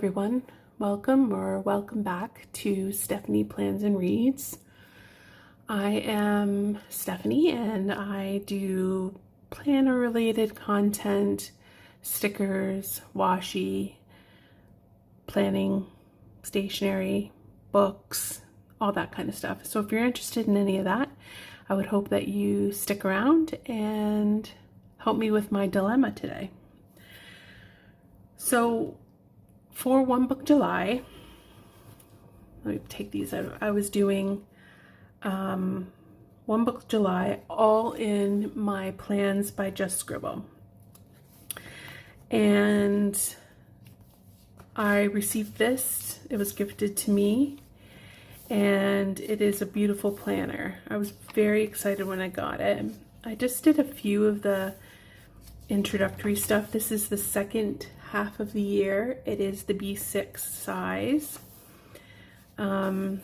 everyone. Welcome back to Stephanie Plans and Reads. I am Stephanie and I do planner related content, stickers, washi, planning, stationery, books, all that kind of stuff. So if you're interested in any of that, I would hope that you stick around and help me with my dilemma today. So for One Book July, let me take these out. I was doing One Book July all in my plans by Just Scribble. And I received this. It was gifted to me. And it is a beautiful planner. I was very excited when I got it. I just did a few of the introductory stuff. This is the second half of the year. It is the B6 size. And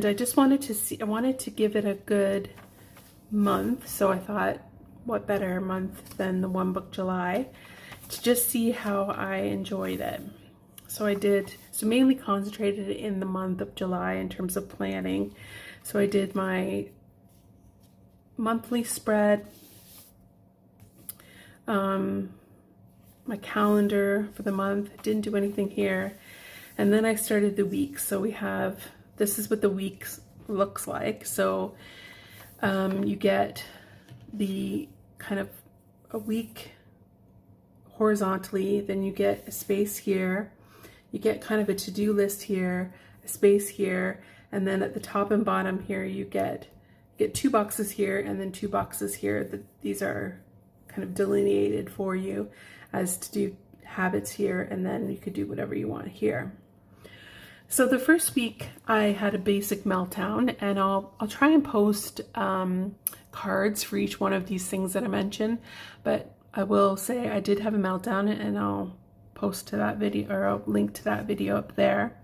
I just wanted to see, I wanted to give it a good month. So I thought, what better month than the One Book July to just see how I enjoyed it. So I did, so mainly concentrated in the month of July in terms of planning. So I did my monthly spread, my calendar for the month. I didn't do anything here. And then I started the weeks. So we have, this is what the weeks looks like. So you get the kind of a week horizontally, then you get a space here. You get kind of a to-do list here, a space here, and then at the top and bottom here you get two boxes here and then two boxes here. These are kind of delineated for you as to do habits here, and then you could do whatever you want here. So the first week I had a basic meltdown, and I'll try and post cards for each one of these things that I mentioned, but I will say I did have a meltdown, and I'll post to that video, or I'll link to that video up there.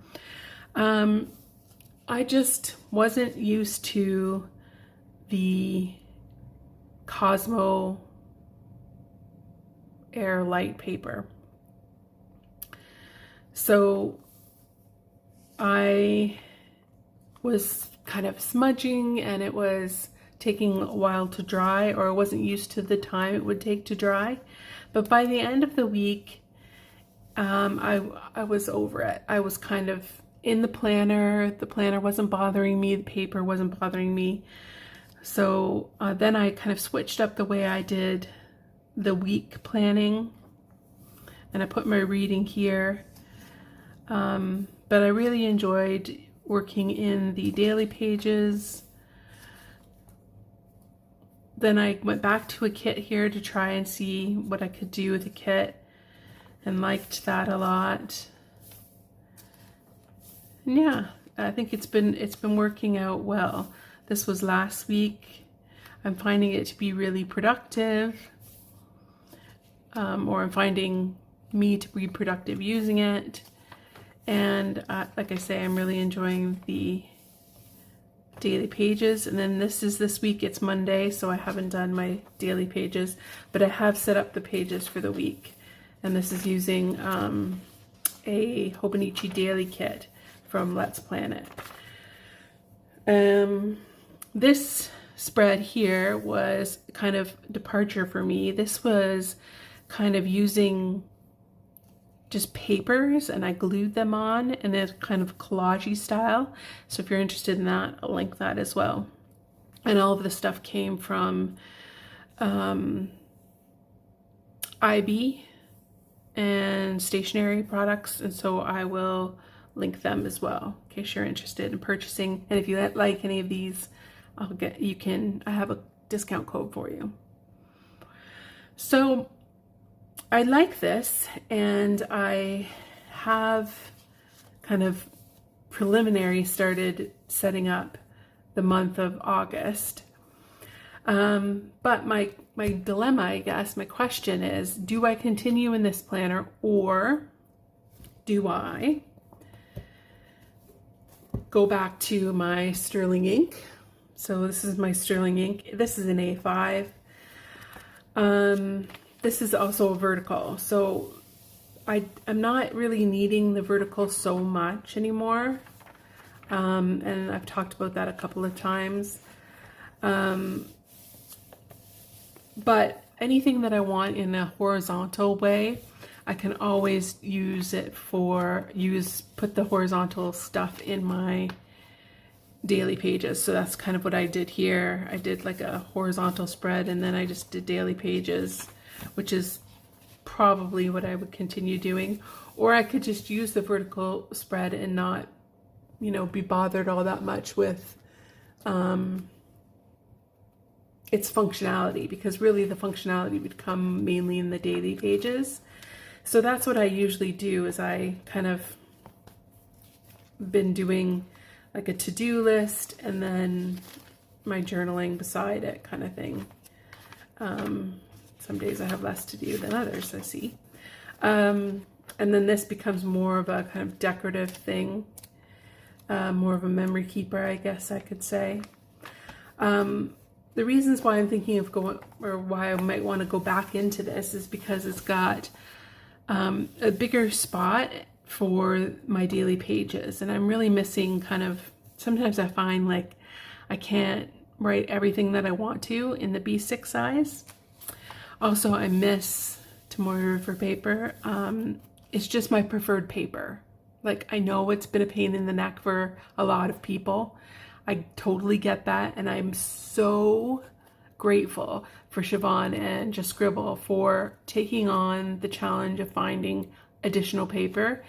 I just wasn't used to the Cosmo Air Light paper. So I was kind of smudging and it was taking a while to dry, or I wasn't used to the time it would take to dry. But by the end of the week, I was over it. I was kind of in the planner wasn't bothering me, the paper wasn't bothering me. So then I kind of switched up the way I did the week planning, and I put my reading here. But I really enjoyed working in the daily pages. Then I went back to a kit here to try and see what I could do with a kit, and liked that a lot. And yeah, I think it's been working out well. This was last week. I'm finding it to be really productive, or I'm finding me to be productive using it. And like I say, I'm really enjoying the daily pages. And then this week, it's Monday, so I haven't done my daily pages, but I have set up the pages for the week. And this is using a Hobonichi daily kit from Let's Plan It. This spread here was kind of departure for me. This was kind of using just papers, and I glued them on in a kind of collagey style. So if you're interested in that, I'll link that as well. And all of the stuff came from IB and stationery products, and so I will link them as well in case you're interested in purchasing. And if you like any of these, I have a discount code for you. So I like this, and I have kind of preliminary started setting up the month of August. But my dilemma, I guess, my question is, do I continue in this planner, or do I go back to my sterling ink? So this is my sterling ink. This is an A5. This is also a vertical. So I'm not really needing the vertical so much anymore. And I've talked about that a couple of times. But anything that I want in a horizontal way, I can always use it put the horizontal stuff in my daily pages. So that's kind of what I did here. I did like a horizontal spread, and then I just did daily pages, which is probably what I would continue doing. Or I could just use the vertical spread and not, you know, be bothered all that much with its functionality, because really the functionality would come mainly in the daily pages. So that's what I usually do, is I kind of been doing like a to-do list and then my journaling beside it kind of thing. Some days I have less to do than others, I see. And then this becomes more of a kind of decorative thing, more of a memory keeper, I guess I could say. The reasons why I'm thinking of why I might want to go back into this is because it's got a bigger spot for my daily pages, and I'm really missing sometimes I find like I can't write everything that I want to in the B6 size. Also, I miss Tomoe River paper. It's just my preferred paper. Like, I know it's been a pain in the neck for a lot of people. I totally get that, and I'm so grateful for Siobhan and Just Scribble for taking on the challenge of finding additional paper.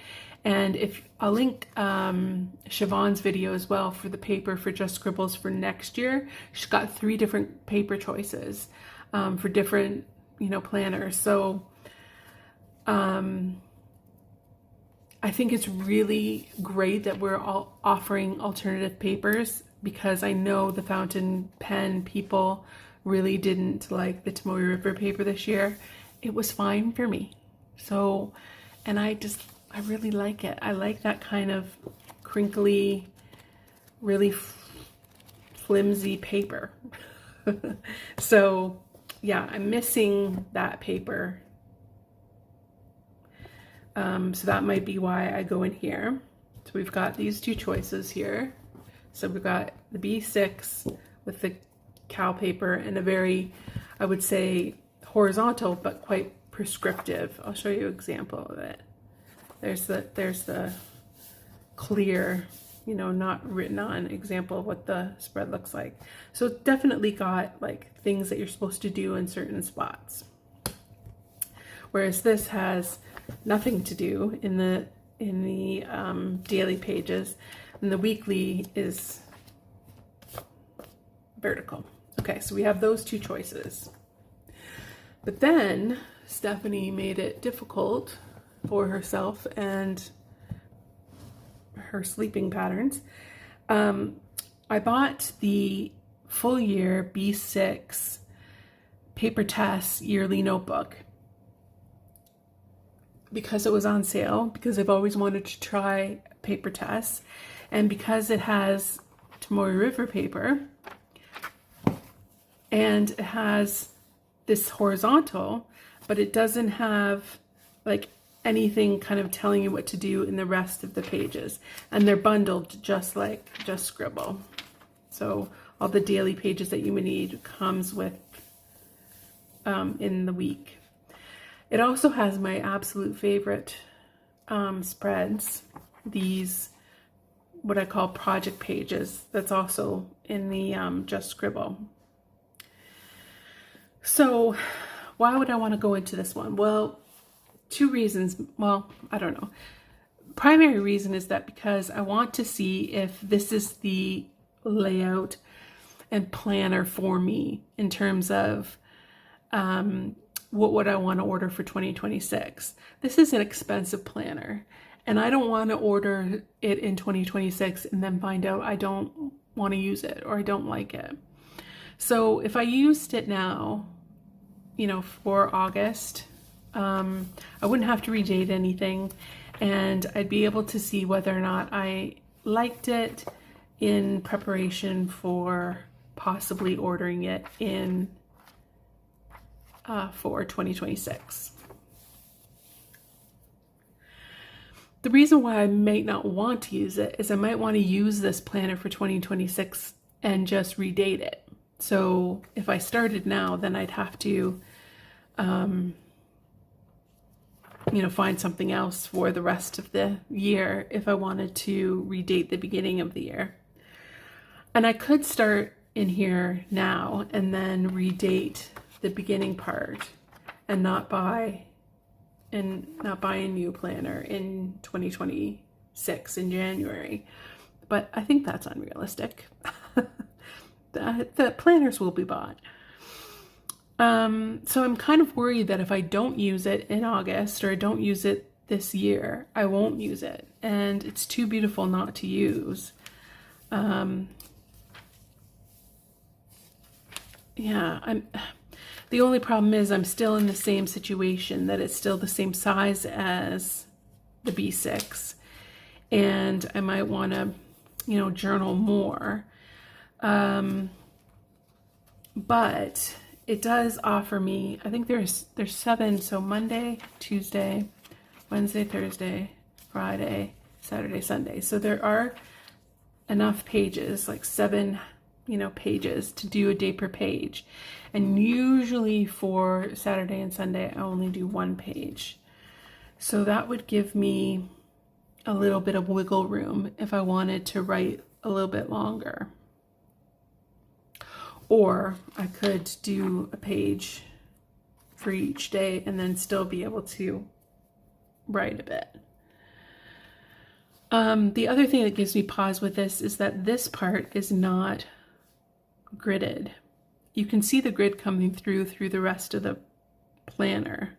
And I'll link Siobhan's video as well for the paper for Just Scribbles for next year. She's got 3 different paper choices for different, you know, planners. So I think it's really great that we're all offering alternative papers, because I know the fountain pen people really didn't like the Tomoe River paper this year. It was fine for me. So, and I really like it. I like that kind of crinkly, really flimsy paper. So yeah, I'm missing that paper. So that might be why I go in here. So we've got these 2 choices here. So we've got the B6 with the cow paper and a very, I would say, horizontal but quite prescriptive. I'll show you an example of it. There's the clear, you know, not written on example of what the spread looks like. So it's definitely got like things that you're supposed to do in certain spots. Whereas this has nothing to do in the daily pages, and the weekly is vertical. Okay, so we have those 2 choices. But then Stephanie made it difficult for herself and her sleeping patterns. I bought the full year B6 Papertest yearly notebook because it was on sale, because I've always wanted to try Papertest, and because it has Tomoe River paper and it has this horizontal, but it doesn't have like anything kind of telling you what to do in the rest of the pages, and they're bundled just like Just Scribble. So all the daily pages that you would need comes with in the week. It also has my absolute favorite spreads, these what I call project pages, that's also in the Just Scribble. So why would I want to go into this one? Well, 2 reasons. Well, I don't know. Primary reason is that because I want to see if this is the layout and planner for me in terms of what would I want to order for 2026. This is an expensive planner, and I don't want to order it in 2026 and then find out I don't want to use it or I don't like it. So if I used it now, you know, for August, I wouldn't have to redate anything, and I'd be able to see whether or not I liked it in preparation for possibly ordering it in for 2026. The reason why I might not want to use it is I might want to use this planner for 2026 and just redate it. So if I started now, then I'd have to, find something else for the rest of the year if I wanted to redate the beginning of the year. And I could start in here now and then redate the beginning part and not buy a new planner in 2026 in January. But I think that's unrealistic. The planners will be bought. So I'm kind of worried that if I don't use it in August or I don't use it this year, I won't use it. And it's too beautiful not to use. The only problem is I'm still in the same situation, that it's still the same size as the B6. And I might want to, journal more. But it does offer me, I think there's 7, so Monday, Tuesday, Wednesday, Thursday, Friday, Saturday, Sunday. So there are enough pages, like 7, pages to do a day per page. And usually for Saturday and Sunday, I only do 1 page. So that would give me a little bit of wiggle room if I wanted to write a little bit longer. Or I could do a page for each day and then still be able to write a bit. The other thing that gives me pause with this is that this part is not gridded. You can see the grid coming through the rest of the planner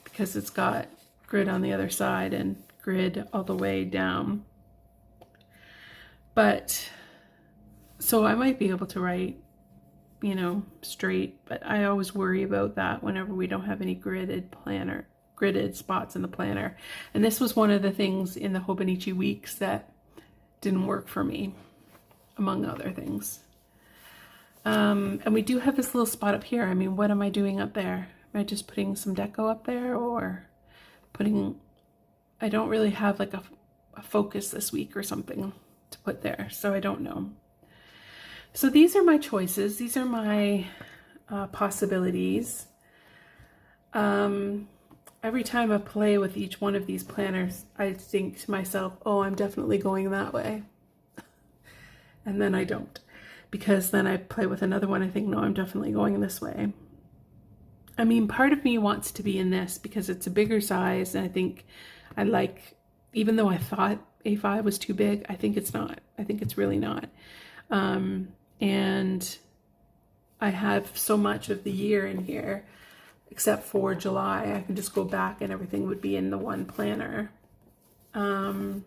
because it's got grid on the other side and grid all the way down. But so I might be able to write, straight, but I always worry about that whenever we don't have any gridded spots in the planner. And this was one of the things in the Hobonichi weeks that didn't work for me, among other things. And we do have this little spot up here. I mean, what am I doing up there? Am I just putting some deco up there, or I don't really have like a focus this week or something to put there, so I don't know. So these are my choices. These are my possibilities. Every time I play with each one of these planners, I think to myself, oh, I'm definitely going that way. And then I don't. Because then I play with another one, I think, no, I'm definitely going this way. I mean, part of me wants to be in this because it's a bigger size, and I think I like, even though I thought A5 was too big, I think it's not. I think it's really not. And I have so much of the year in here, except for July. I can just go back and everything would be in the one planner. But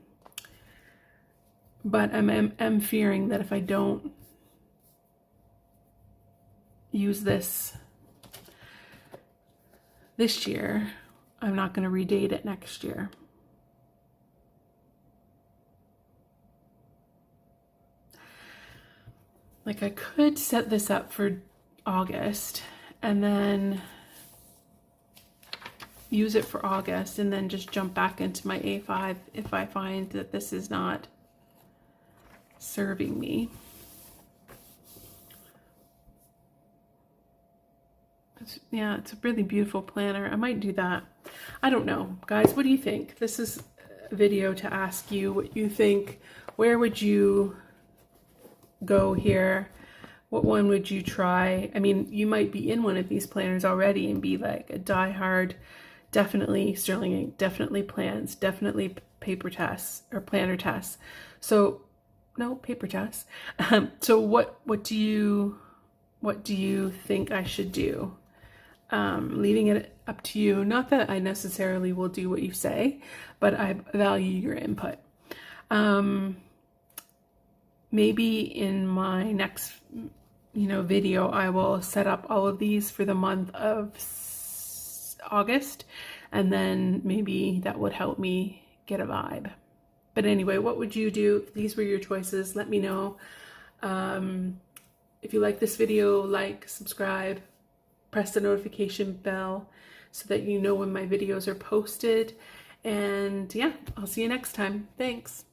I'm fearing that if I don't use this year, I'm not going to redate it next year. Like, I could set this up for August and then use it for August and then just jump back into my A5 if I find that this is not serving me. It's a really beautiful planner. I might do that. I don't know. Guys, what do you think? This is a video to ask you what you think. Where would you go here? What one would you try? I mean, you might be in one of these planners already and be like a diehard, definitely Sterling Ink, definitely plans, definitely Papertest or planner tests. So no, Papertest. So what do you think I should do? Leaving it up to you. Not that I necessarily will do what you say, but I value your input. Maybe in my next, video, I will set up all of these for the month of August, and then maybe that would help me get a vibe. But anyway, what would you do? If these were your choices, let me know. If you like this video, like, subscribe, press the notification bell so that you know when my videos are posted. And yeah, I'll see you next time. Thanks.